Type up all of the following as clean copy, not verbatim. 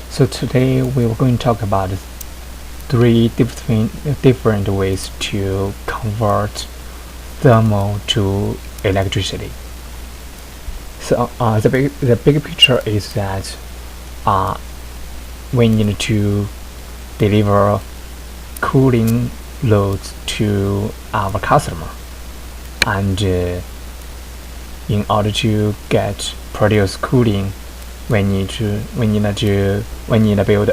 So today we are going to talk about three different ways to convert thermal to electricity. So the big picture is that we need to deliver cooling loads to our customer, and in order to produce cooling, we need to build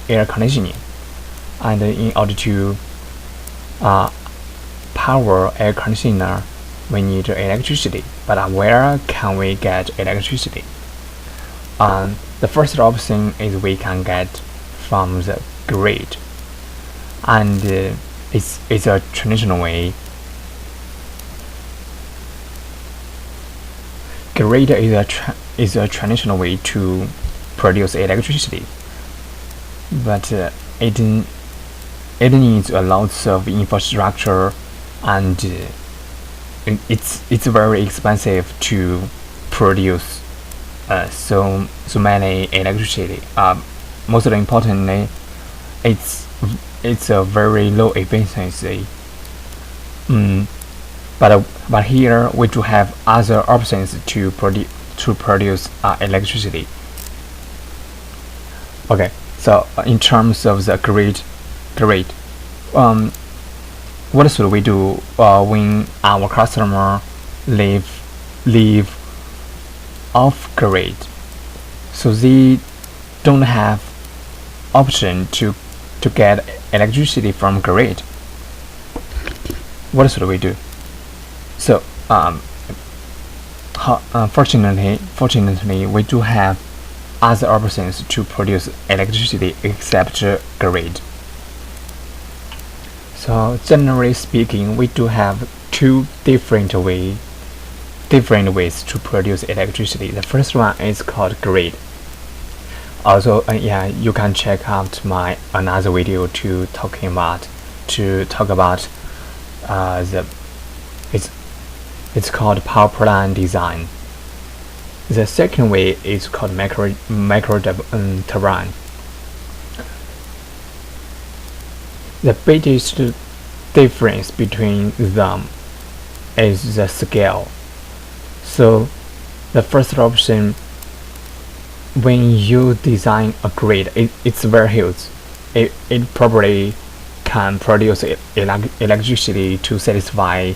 air conditioning, and in order to power air conditioner, we need electricity. But where can we get electricity? The first option is we can get from the grid, and it's a traditional way. Grid is a traditional way to produce electricity, but it needs a lot of infrastructure, and it's very expensive to produce so many electricity. Most importantly, it's a very low efficiency. But here we do have other options to produce electricity. Okay, so in terms of the grid, what should we do when our customer live off grid? So they don't have option to get electricity from grid. What should we do? So fortunately, we do have other options to produce electricity except grid. So generally speaking, we do have two different ways to produce electricity. The first one is called grid. Also, you can check out my another video to talk about it's called power plant design. The second way is called micro turbine. The biggest difference between them is the scale. So the first option, when you design a grid, it's very huge. It probably can produce electricity to satisfy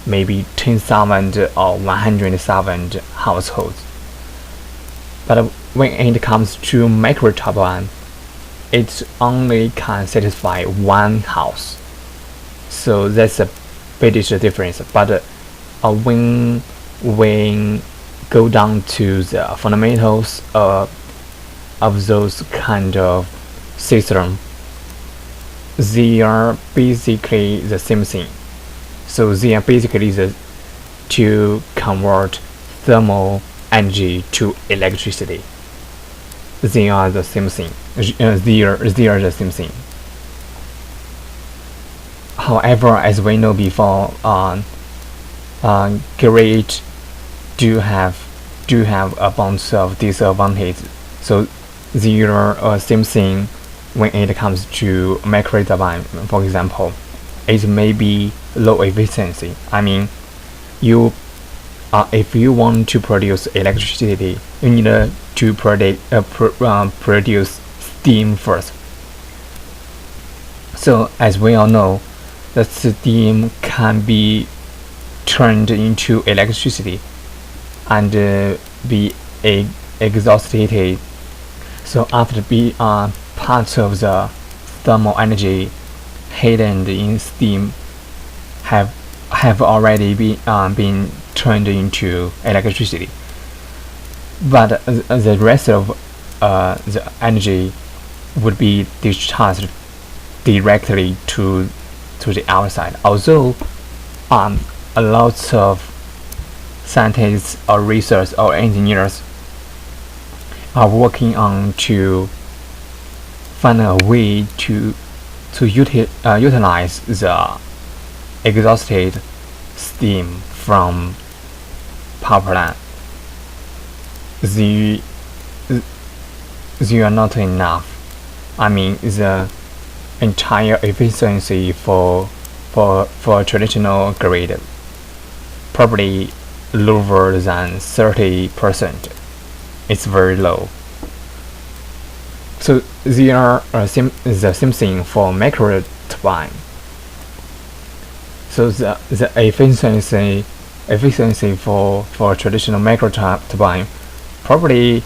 maybe 10,000 or 100,000 households. But when it comes to micro turbine, it only can satisfy one house. So that's the biggest difference. But when we go down to the fundamentals of those kind of system, they are basically the same thing. So they are basically to convert thermal energy to electricity. They are the same thing. They are the same thing. However, as we know before, grid do have a bunch of disadvantages. So they are same thing when it comes to micro turbine. For example, it may be low efficiency. I mean, if you want to produce electricity, you need to produce steam first. So as we all know, the steam can be turned into electricity and be exhausted. So after be part of the thermal energy hidden in steam have already been turned into electricity, but the rest of the energy would be discharged directly to the outside. Although a lot of scientists or researchers or engineers are working on to find a way to utilize the exhausted steam from power plant. they are not enough. I mean, the entire efficiency for traditional grid probably lower than 30%. It's very low. So they are the same thing for micro turbine. So the efficiency for traditional micro turbine probably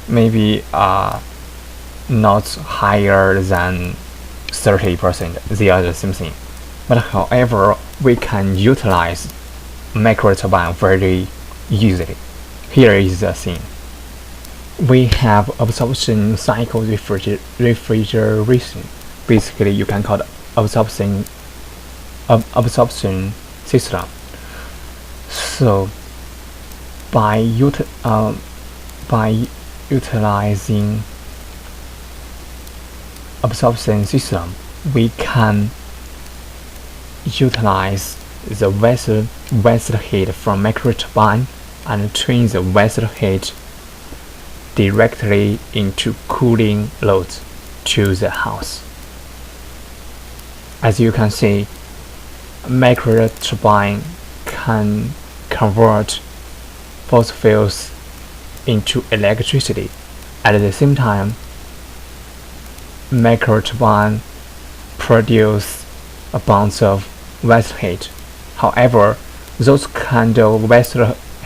maybe not higher than 30%. They are the same thing. But however, we can utilize micro turbine very easily. Here is the thing. We have absorption cycle refrigeration. Basically, you can call it absorption system. So by utilizing absorption system, we can utilize the waste heat from micro turbine and turn the waste heat directly into cooling loads to the house. As you can see, micro turbine can convert fossil fuels into electricity. At the same time, micro turbine produce a bunch of waste heat. However, those kind of waste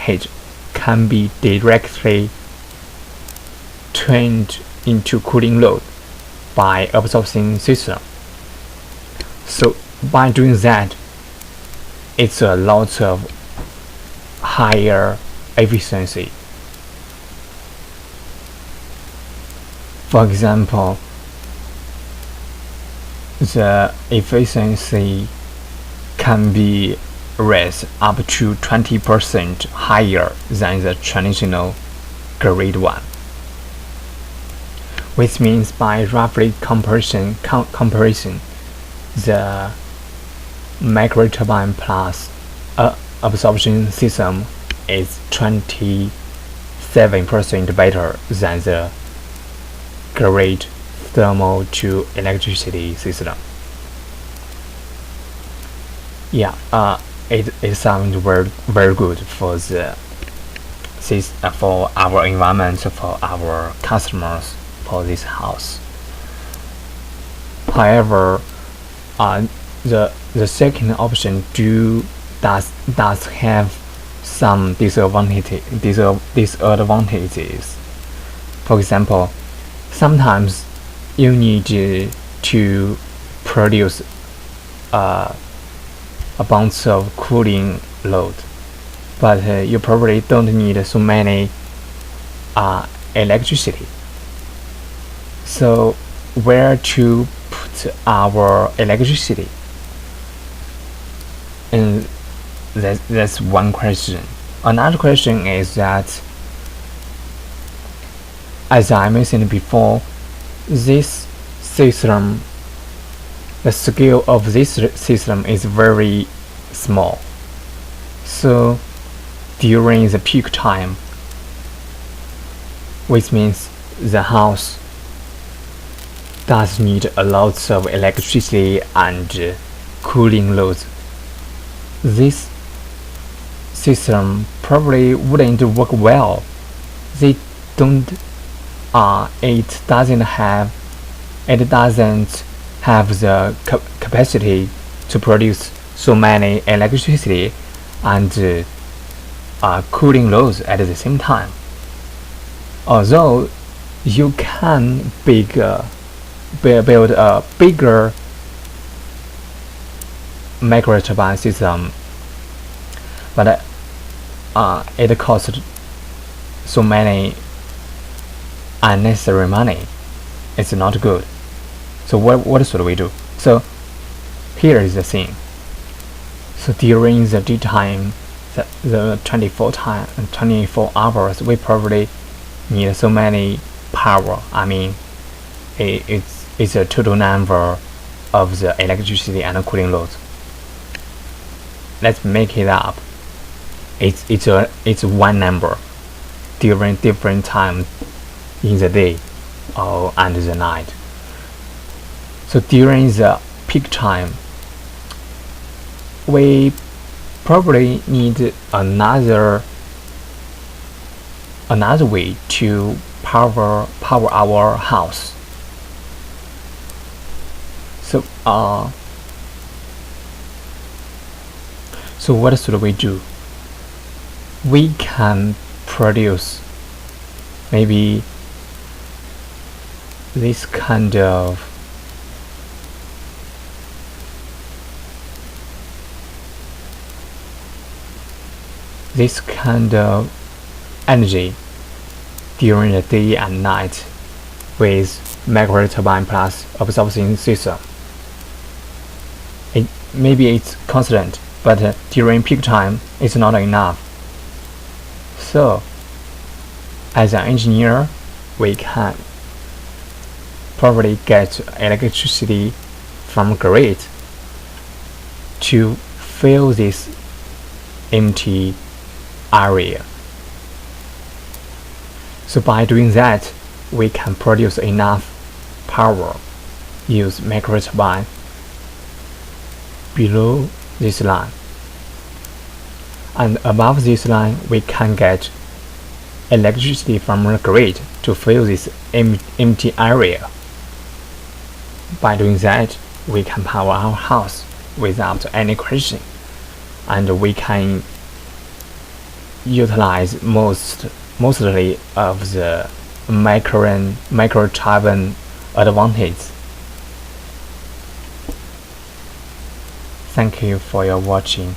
heat can be directly turned into cooling load by absorption system. So by doing that, it's a lot of higher efficiency. For example, the efficiency can be raised up to 20% higher than the traditional grid one, which means by roughly comparison, the micro turbine plus absorption system is 27% better than the grid thermal to electricity system. Yeah, it sounds very good for for our environment, for our customers, for this house. However, the second option does have some disadvantages. For example, sometimes you need to produce a bunch of cooling load, but you probably don't need so many electricity. So where to put our electricity? And that's one question. Another question is that, as I mentioned before, this system, the scale of this system is very small. So during the peak time, which means the house does need a lot of electricity and cooling loads, this system probably wouldn't work well. It doesn't have the capacity to produce so many electricity and cooling loads at the same time. Although you can build a bigger micro turbine system, but it costs so many unnecessary money. It's not good. So what should we do? So here is the thing. So during the daytime, the 24 hours, we probably need so many power. I mean, it's a total number of the electricity and cooling loads. Let's make it up. It's one number during different times in the day. and the night. So during the peak time, we probably need another way to power our house. So what should we do? We can produce maybe this kind of energy during the day and night with micro turbine plus absorption system. Maybe it's constant, but during peak time it's not enough. So as an engineer, we can probably get electricity from grid to fill this empty area. So by doing that, we can produce enough power, use micro turbine below this line, and above this line we can get electricity from the grid to fill this empty area. By doing that, we can power our house without any question, and we can utilize mostly of the micro turbine advantage. Thank you for your watching.